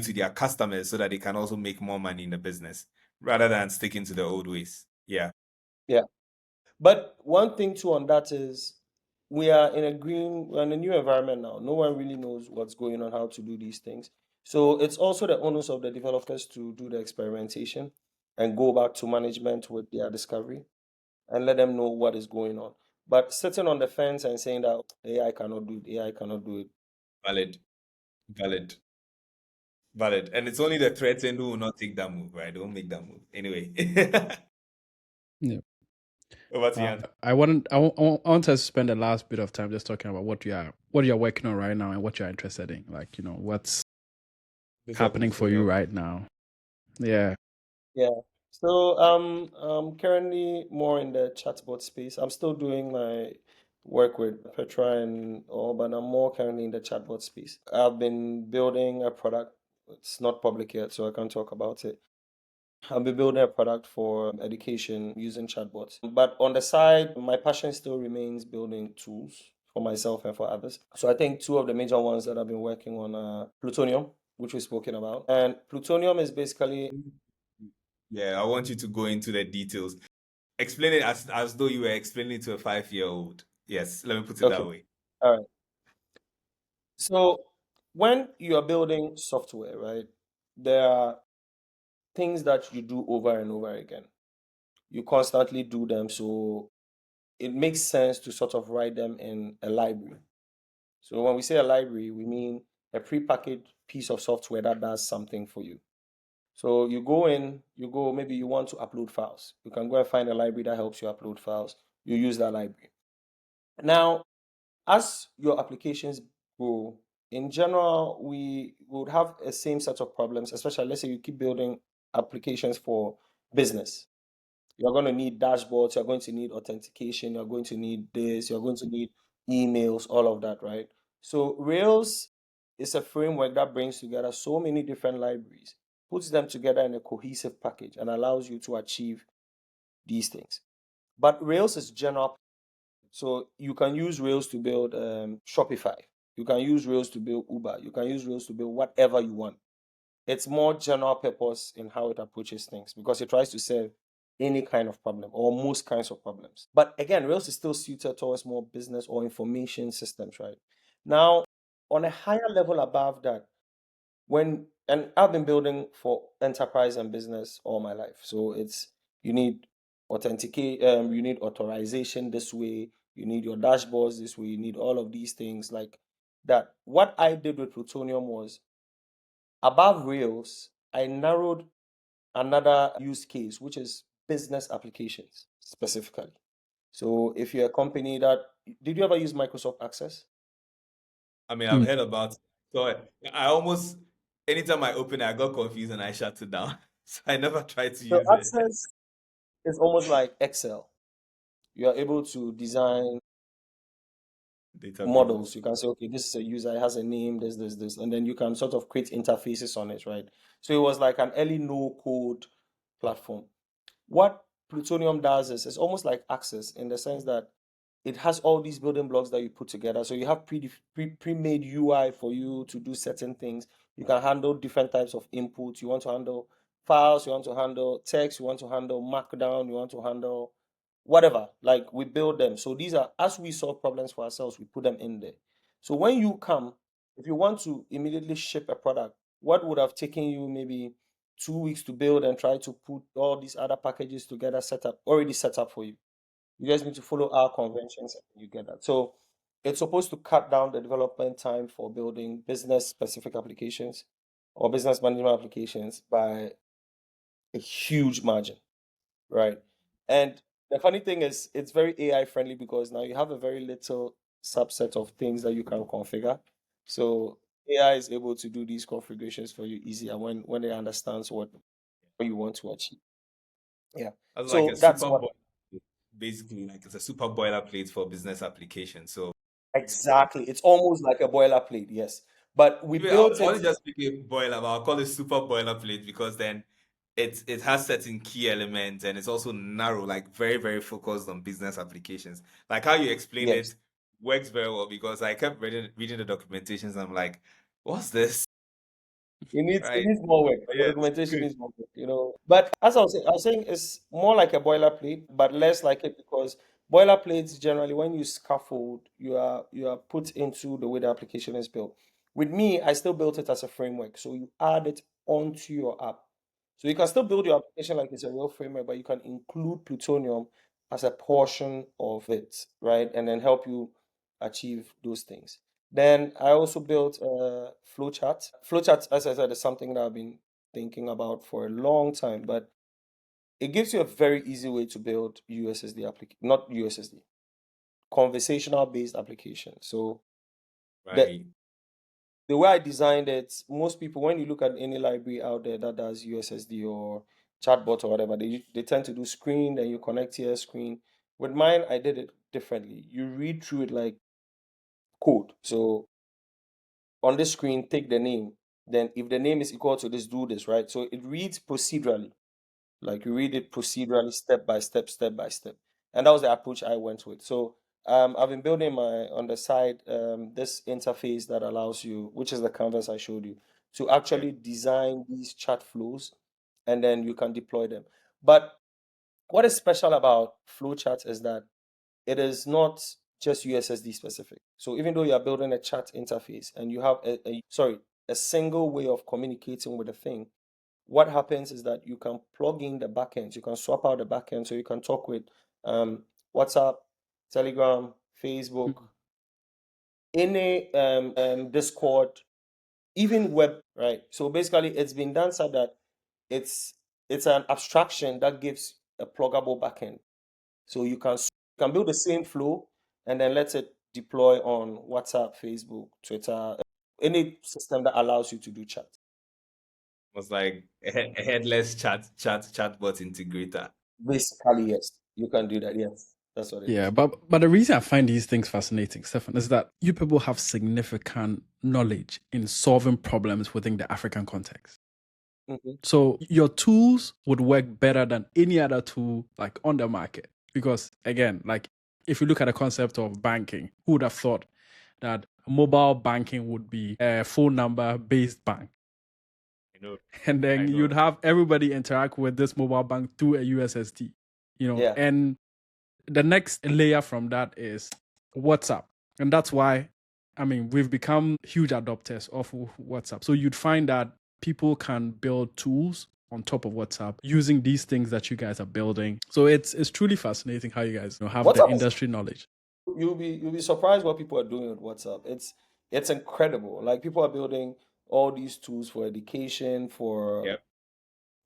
to their customers, so that they can also make more money in the business rather than sticking to the old ways. Yeah. yeah. But one thing too on that is we're in a new environment now. No one really knows what's going on, how to do these things. So it's also the onus of the developers to do the experimentation and go back to management with their discovery and let them know what is going on. But sitting on the fence and saying that AI cannot do it, AI cannot do it. Valid, valid, valid. And it's only the threatened who will not take that move, right? They won't make that move. Anyway. Yeah. Over to Jan. I want us to spend the last bit of time just talking about what you're working on right now and what you're interested in. Like, what's This is your happening for you portfolio. right now. Yeah. Yeah. So I'm currently more in the chatbot space. I'm still doing my work with Petra and all, but I'm more currently in the chatbot space. I've been building a product. It's not public yet, so I can't talk about it. I've been building a product for education using chatbots. But on the side, my passion still remains building tools for myself and for others. So I think two of the major ones that I've been working on are Plutonium, which we've spoken about. And Plutonium is basically Yeah, I want you to go into the details. Explain it as though you were explaining to a 5-year-old. Yes, let me put it okay. that way. All right. So when you are building software, right, there are things that you do over and over again. You constantly do them, so it makes sense to sort of write them in a library. So when we say a library, we mean a prepackaged piece of software that does something for you. So maybe you want to upload files. You can go and find a library that helps you upload files. You use that library. Now, as your applications grow, in general, we would have a same set of problems, especially let's say you keep building applications for business. You're going to need dashboards, you're going to need authentication, you're going to need this, you're going to need emails, all of that, right? So Rails is a framework that brings together so many different libraries, puts them together in a cohesive package, and allows you to achieve these things. But Rails is general. So you can use Rails to build Shopify. You can use Rails to build Uber. You can use Rails to build whatever you want. It's more general purpose in how it approaches things because it tries to solve any kind of problem or most kinds of problems. But again, Rails is still suited towards more business or information systems, right? Now, on a higher level above that, and I've been building for enterprise and business all my life. So it's you need you need authorization this way, you need your dashboards this way, you need all of these things like that. What I did with Plutonium was above Rails, I narrowed another use case, which is business applications specifically. So if you're a company that did you ever use Microsoft Access? I mean, I've Mm. heard about it. So I almost, anytime I open it, I got confused and I shut it down. So I never tried to So use it. Access is almost like Excel. You are able to design Databases. models. You can say, okay, this is a user, it has a name, this, and then you can sort of create interfaces on it, right? So it was like an early no code platform. What Plutonium does is it's almost like Access in the sense that it has all these building blocks that you put together. So you have pre-made UI for you to do certain things. You can handle different types of inputs. You want to handle files, you want to handle text, you want to handle markdown, you want to handle whatever. Like we build them. So these are, as we solve problems for ourselves, we put them in there. So when you come, if you want to immediately ship a product, what would have taken you maybe 2 weeks to build and try to put all these other packages together, already set up for you. You just need to follow our conventions and you get that. So it's supposed to cut down the development time for building business specific applications or business management applications by a huge margin, right? And the funny thing is, it's very AI friendly because now you have a very little subset of things that you can configure. So AI is able to do these configurations for you easier when it understands what you want to achieve. Yeah. That's like a So that's super what basically like it's a super boilerplate for business applications. So exactly. It's almost like a boilerplate, yes. But we maybe I'll built only it. just speak a boiler, but I'll call it super boilerplate because then it has certain key elements and it's also narrow, like very, very focused on business applications. Like how you explain Yes. it works very well because I kept reading the documentations and I'm like, what's this? It Right. needs more work. But The yeah, it's documentation good. needs more work, you know. But as I was saying it's more like a boilerplate, but less like it because boilerplates generally when you scaffold, you are put into the way the application is built. With me, I still built it as a framework. So you add it onto your app. So you can still build your application like it's a real framework, but you can include Plutonium as a portion of it, right? And then help you achieve those things. Then I also built a flowchart. Flowchart, as I said, is something that I've been thinking about for a long time, but it gives you a very easy way to build USSD application, not USSD, conversational based application. So the Right. the way I designed it, most people, when you look at any library out there that does USSD or chatbot or whatever, they tend to do screen, then you connect here screen. With mine, I did it differently. You read through it like code. So on this screen, take the name. Then if the name is equal to this, do this, right? So it reads procedurally. Like you read it procedurally, step by step, step by step. And that was the approach I went with. So I've been building on the side this interface that allows you, which is the canvas I showed you, to Yeah. actually design these chat flows and then you can deploy them. But what is special about flowcharts is that it is not just USSD specific. So even though you are building a chat interface and you have a single way of communicating with a thing, what happens is that you can plug in the backends, you can swap out the backend, so you can talk with WhatsApp, Telegram, Facebook, any Discord, even web, right? So basically, it's been done so that it's it's an abstraction that gives a pluggable backend. So you can build the same flow and then let it deploy on WhatsApp, Facebook, Twitter, any system that allows you to do chat. Was like a headless chatbot integrator. Basically, yes, you can do that. Yes, that's what it Yeah, is. but the reason I find these things fascinating, Stefan, is that you people have significant knowledge in solving problems within the African context. Mhm. So your tools would work better than any other tool like on the market. Because again, like if you look at the concept of banking, who would have thought that mobile banking would be a phone number based bank? I know. And I then know. you'd have everybody interact with this mobile bank through a USSD, Yeah. and the next layer from that is WhatsApp. And that's why, I mean, we've become huge adopters of WhatsApp. So you'd find that people can build tools on top of WhatsApp using these things that you guys are building. So it's truly fascinating how you guys have the WhatsApp is industry knowledge. you'll be surprised what people are doing with WhatsApp. It's incredible. Like people are building all these tools for education, for Yep.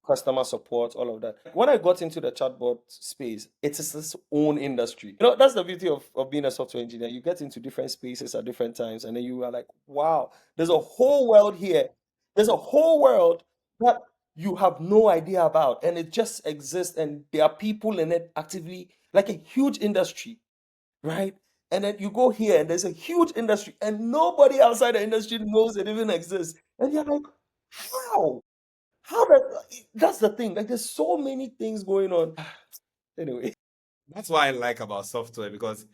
customer support, all of that. When I got into the chatbot space, it is its own industry. You know, that's the beauty of being a software engineer. You get into different spaces at different times, and then you are like, wow, there's a whole world here. There's a whole world that you have no idea about, and it just exists, and there are people in it actively, like a huge industry, right? And then you go here, and there's a huge industry, and nobody outside the industry knows it even exists. And you're like, how? How that's the thing. Like there's so many things going on. Anyway. That's what I like about software because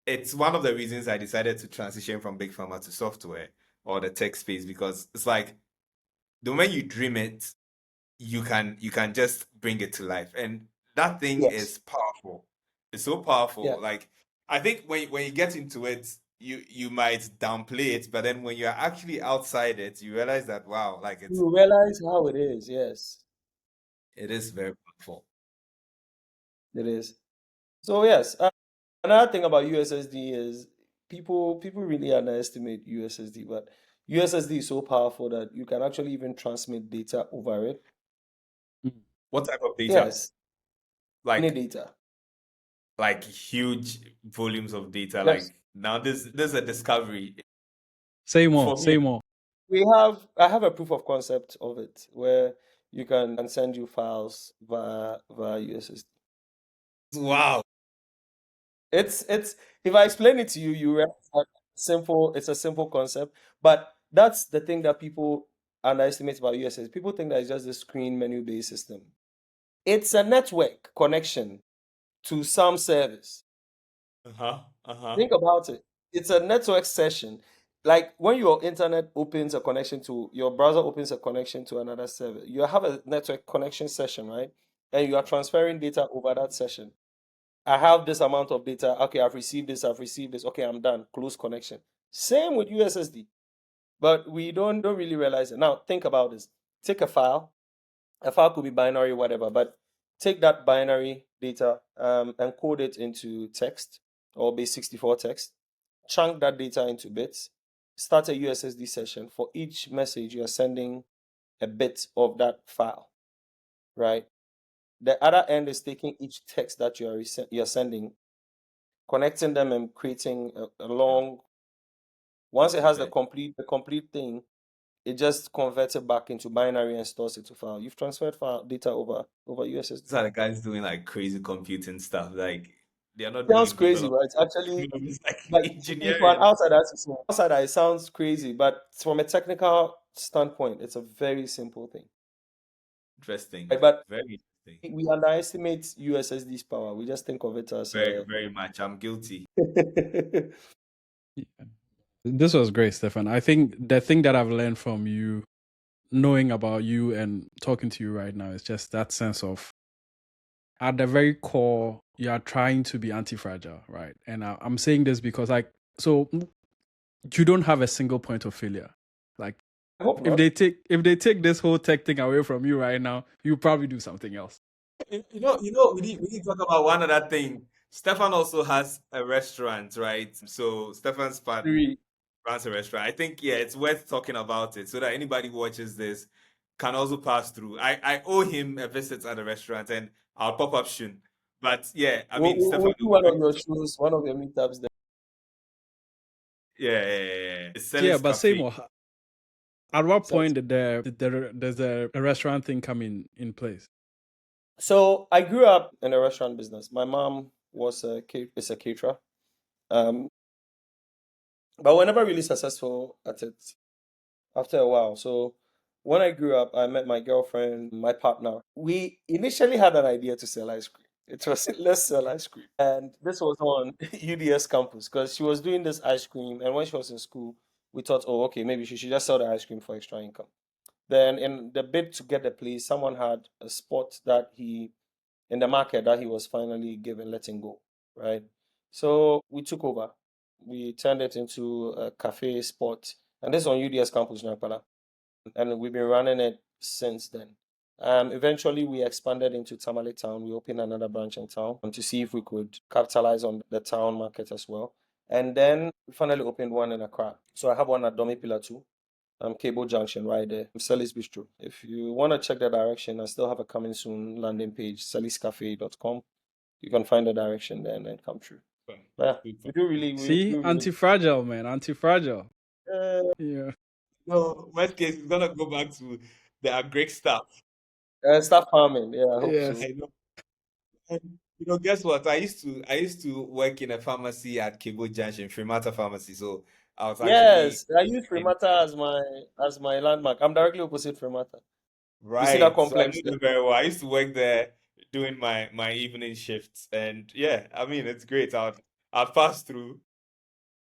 it's one of the reasons I decided to transition from big pharma to software or the tech space, because it's like the moment you dream it, you can just bring it to life, and that thing Yes. is powerful. It's so Yeah. powerful. Like, I think when you get into it, you might downplay it, but then when you're actually outside it, you realize that wow, like You realize how it is. Yes, it is very powerful. it is. So yes, another thing about USSD is people really underestimate USSD, but USSD is so powerful that you can actually even transmit data over it. What type of data? Yes, any Like data. huge volumes of data. Yes. Like now this is a discovery Say more, for me. say more. I have a proof of concept of it where you can send you files via USSD. Wow. It's if I explain it to you, you realize that it's a simple concept, but that's the thing that people underestimate about USSD. People think that it's just a screen menu-based system. It's a network connection to some service. Uh-huh. Uh-huh. Think about it. It's a network session. Like when your internet opens a connection to your browser opens a connection to another server, you have a network connection session, right? And you are transferring data over that session. I have this amount of data. Okay, I've received this, I've received this. Okay, I'm done. Close connection. Same with USSD. But we don't really realize it. Now think about this. Take a file. A file could be binary, whatever, but take that binary data, encode it into text or base 64 text, chunk that data into bits, start a USSD session. For each message, you're sending a bit of that file, right? The other end is taking each text that you're sending, connecting them and creating a long. Once it has Bit. the complete thing, it just converts it back into binary and stores it to file. You've transferred file data over USSD. These are the guys doing like crazy computing stuff. Like they are not Sounds doing crazy, development. but it's actually It's like like to an engineering. outsider, it sounds crazy, but from a technical standpoint, it's a very simple thing. Interesting. Right? But Very interesting. we underestimate USSD's power. We just think of it as Very, very much. I'm guilty. Yeah. This was great, Stefan. I think the thing that I've learned from you, knowing about you and talking to you right now, is just that sense of, at the very core, you are trying to be anti-fragile, right? And I'm saying this because, like, so you don't have a single point of failure. Like, I hope if not. they take this whole tech thing away from you right now, you probably do something else. We need to talk about one other thing. Stefan also has a restaurant, right? So Stefan's partner Three. runs a restaurant. I think, yeah, it's worth talking about it so that anybody who watches this can also pass through. I owe him a visit at the restaurant, and I'll pop up soon. But yeah, I mean, Stefan We'll do will be one of great. your shows, one of your meetups there. Yeah, yeah, yeah, yeah. It's Yeah, Celis but say Cafe. more. At what So, point does the restaurant thing come in place? so I grew up in a restaurant business. My mom is a caterer. Um, but we're never really successful at it after a while. So when I grew up, I met my girlfriend, my partner. We initially had an idea to sell ice cream. It was let's sell ice cream. And this was on UDS campus because she was doing this ice cream. And when she was in school, we thought, oh, okay, maybe she should just sell the ice cream for extra income. Then in the bid to get the place, someone had a spot that he in the market that he was finally given letting go, right? So we took over. We turned it into a cafe spot, and this is on UDS campus, Nampala, and we've been running it since then. Eventually, we expanded into Tamale Town. We opened another branch in town to see if we could capitalize on the town market as well. And then we finally opened one in Accra. So I have one at Domi Pillar 2, Cable Junction right there, Selly's Bistro. If you want to check the direction, I still have a coming soon landing page, sellyscafe.com. You can find the direction there and then come through. Yeah, we See, do really. anti-fragile, man, anti-fragile. Uh, Yeah. No, worst case, it's gonna go back to the Greek stuff. Start farming. Yeah, I hope Yes. so. I know. And, guess what? I used to work in a pharmacy at Cable Junction, Fremata Pharmacy. So I was actually Yes, I use in, Fremata as my landmark. I'm directly opposite Fremata. You see that right. So I complex know there? them very well. I used to work there doing my evening shifts, and yeah, I mean it's great. I'll pass through.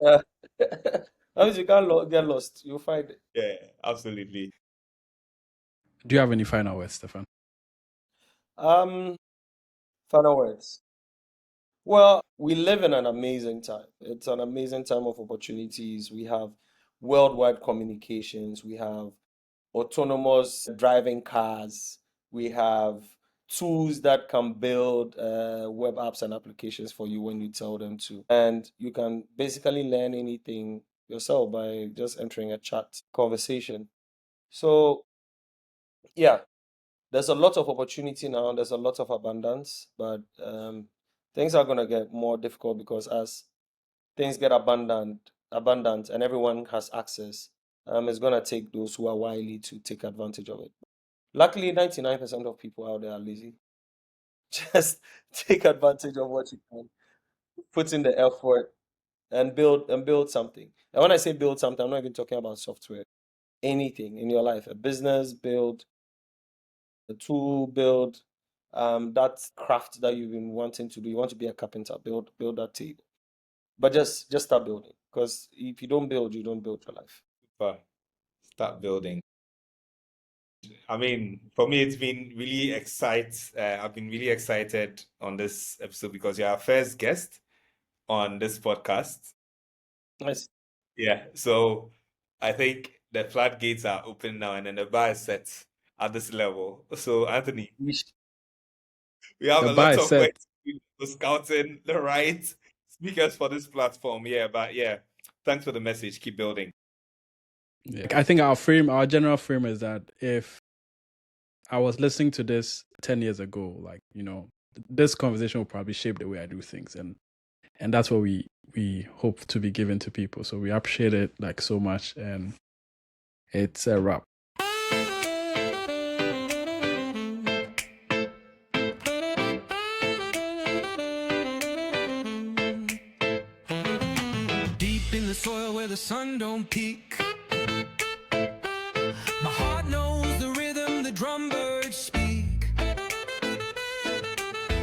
Uh, that means you can't get lost. You'll find it. Yeah, absolutely. Do you have any final words, Stefan? Um, Final words. Well, we live in an amazing time. It's an amazing time of opportunities. We have worldwide communications. We have autonomous driving cars. We have tools that can build web apps and applications for you when you tell them to. And you can basically learn anything yourself by just entering a chat conversation. So, yeah, there's a lot of opportunity now. There's a lot of abundance, but things are going to get more difficult because as things get abundant, and everyone has access, it's going to take those who are wily to take advantage of it. Luckily, 99% of people out there are lazy. Just take advantage of what you can, put in the effort, and build something. And when I say build something, I'm not even talking about software. Anything in your life, a business, build a tool, build that craft that you've been wanting to do. You want to be a carpenter, build that table. But just start building. Because if you don't build, you don't build your life. Super. Start building. I mean, for me, it's been really I've been really excited on this episode because you're our first guest on this podcast. Nice. Yeah, so I think the floodgates are open now, and then the bar is set at this level. So, Anthony, We sh- we have The a bar lot is of work set. to do for scouting the right speakers for this platform. Yeah, but yeah, thanks for the message. Keep building. Yeah. I think our general frame is that if I was listening to this 10 years ago, like, this conversation will probably shape the way I do things. And that's what we hope to be given to people. So we appreciate it like so much. And it's a wrap. Deep in the soil where the sun don't peak. My heart knows the rhythm the drum birds speak.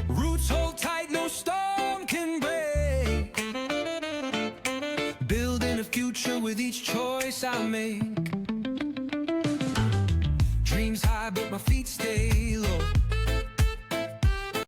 Roots hold tight, no storm can break. Building a future with each choice I make. Dreams high, but my feet stay low.